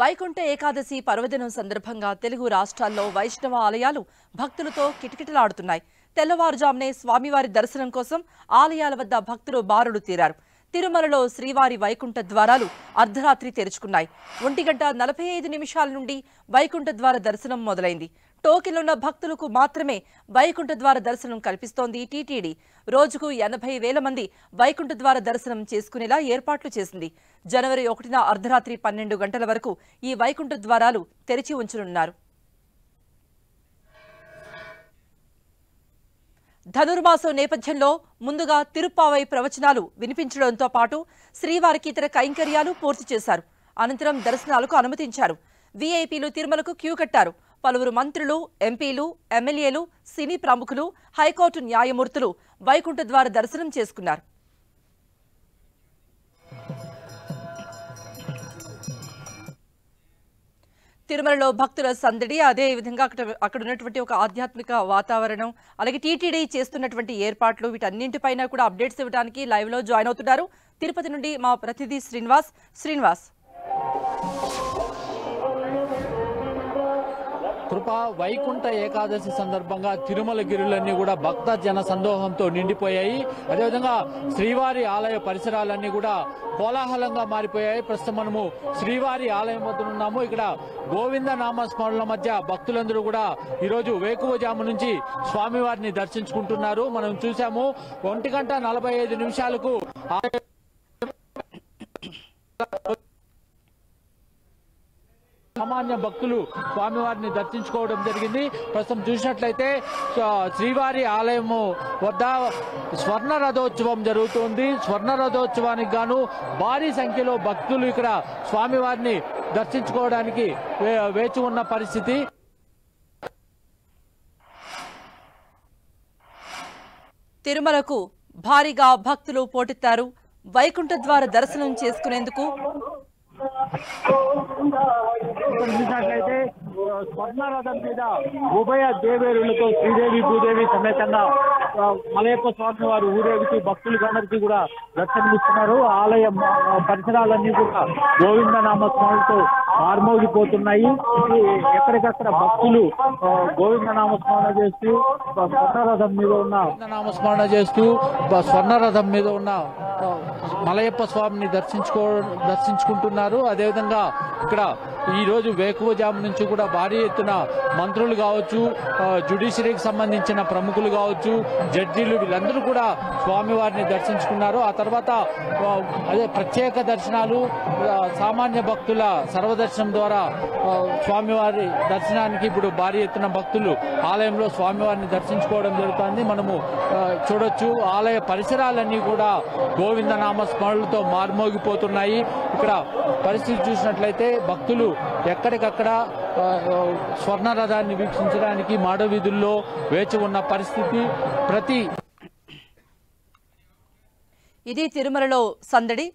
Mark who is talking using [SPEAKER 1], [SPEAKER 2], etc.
[SPEAKER 1] వైకుంఠ ఏకాదశి పర్వదినం సందర్భంగా తెలుగు రాష్ట్రాల్లో వైష్ణవ ఆలయాలు భక్తులతో కిటకిటలాడుతున్నాయి. తెల్లవారుజామునే స్వామివారి దర్శనం కోసం ఆలయాల వద్ద భక్తులు బారులు తీరారు. తిరుమలలో శ్రీవారి వైకుంఠ ద్వారాలు అర్ధరాత్రి తెరుచుకున్నాయి. 1:45 నుండి వైకుంఠ ద్వార దర్శనం మొదలైంది. టోకెన్లున్న భక్తులకు మాత్రమే వైకుంఠ ద్వార దర్శనం కల్పిస్తోంది టీటీడీ. రోజుకు 80,000 మంది వైకుంఠ ద్వార దర్శనం చేసుకునేలా ఏర్పాట్లు చేసింది. జనవరి 1న అర్ధరాత్రి 12 గంటల వరకు ఈ వైకుంఠ ద్వారాలు తెరిచి ఉంచనున్నారు. ధనుర్మాసం నేపథ్యంలో ముందుగా తిరుప్పావై ప్రవచనాలు వినిపించడంతో పాటు శ్రీవారికి ఇతర కైంకర్యాలు పూర్తి చేశారు. అనంతరం దర్శనాలకు అనుమతించారు. వీఐపీలు తిరుమలకు క్యూ కట్టారు. పలువురు మంత్రులు, ఎంపీలు, ఎమ్మెల్యేలు, సినీ ప్రముఖులు, హైకోర్టు న్యాయమూర్తులు వైకుంఠ ద్వార దర్శనం చేసుకున్నారు. తిరుమలలో భక్తుల సందడి, అదే విధంగా అక్కడ ఉన్నటువంటి ఒక ఆధ్యాత్మిక వాతావరణం, అలాగే టీటీడీ చేస్తున్నటువంటి ఏర్పాట్లు, వీటన్నింటిపైన కూడా అప్డేట్స్ ఇవ్వడానికి లైవ్ లో జాయిన్ అవుతున్నారు తిరుపతి నుండి మా ప్రతినిధి శ్రీనివాస్.
[SPEAKER 2] కృప వైకుంఠ ఏకాదశి సందర్భంగా తిరుమల గిరులన్నీ కూడా భక్త జన సందోహంతో నిండిపోయాయి. అదేవిధంగా శ్రీవారి ఆలయ పరిసరాలన్నీ కూడా కోలాహలంగా మారిపోయాయి. ప్రస్తుతం మనము శ్రీవారి ఆలయం వద్ద ఉన్నాము. ఇక్కడ గోవింద నామస్మరణల మధ్య భక్తులందరూ కూడా ఈరోజు వేకువజాము నుంచి స్వామివారిని దర్శించుకుంటున్నారు. మనం చూసాము 1:45 సామాన్య భక్తులు స్వామివారిని దర్శించుకోవడం జరిగింది. ప్రస్తుతం చూసినట్లయితే శ్రీవారి ఆలయము వద్ద స్వర్ణ రథోత్సవం జరుగుతుంది. స్వర్ణ రథోత్సవానికి గాను భారీ సంఖ్యలో భక్తులు ఇక్కడ స్వామివారిని దర్శించుకోవడానికి వేచి ఉన్న పరిస్థితి.
[SPEAKER 1] తిరుమలకు భారీగా భక్తులు పోటెత్తారు. వైకుంఠ ద్వార దర్శనం చేసుకునేందుకు
[SPEAKER 2] చూసినట్లయితే స్వర్ణ రథం మీద ఉభయ దేవేరులతో శ్రీదేవి భూదేవి సమేతంగా మలయప్ప స్వామి వారు ఊరేగుతూ భక్తులందరికీ కూడా దర్శనమిస్తున్నారు. ఆలయ పరిసరాలన్నీ కూడా గోవింద నామస్మరణతో మార్మోగిపోతున్నాయి. ఎక్కడికక్కడ భక్తులు గోవింద నామస్మరణ చేస్తూ స్వర్ణ రథం మీద ఉన్న మలయప్ప స్వామిని దర్శించుకుంటున్నారు. అదేవిధంగా ఇక్కడ ఈ రోజు వేకువజాము నుంచి కూడా భారీ ఎత్తున మంత్రులు కావచ్చు, జ్యుడిషియరీకి సంబంధించిన ప్రముఖులు కావచ్చు, జడ్జీలు, వీళ్ళందరూ కూడా స్వామివారిని దర్శించుకున్నారు. ఆ తర్వాత అదే ప్రత్యేక దర్శనాలు, సామాన్య భక్తుల సర్వదర్శనం ద్వారా స్వామివారి దర్శనానికి ఇప్పుడు భారీ ఎత్తున భక్తులు ఆలయంలో స్వామివారిని దర్శించుకోవడం జరుగుతుంది. మనము చూడొచ్చు ఆలయ పరిసరాలన్నీ కూడా గోవింద నామస్మరణలతో మార్మోగిపోతున్నాయి. ఇక్కడ పరిస్థితి చూసినట్లయితే భక్తులు ఎక్కడికక్కడ స్వర్ణ రథాన్ని వీక్షించడానికి మాడ వీధుల్లో వేచి ఉన్న పరిస్థితి.
[SPEAKER 1] ఇది తిరుమలలో సందడి.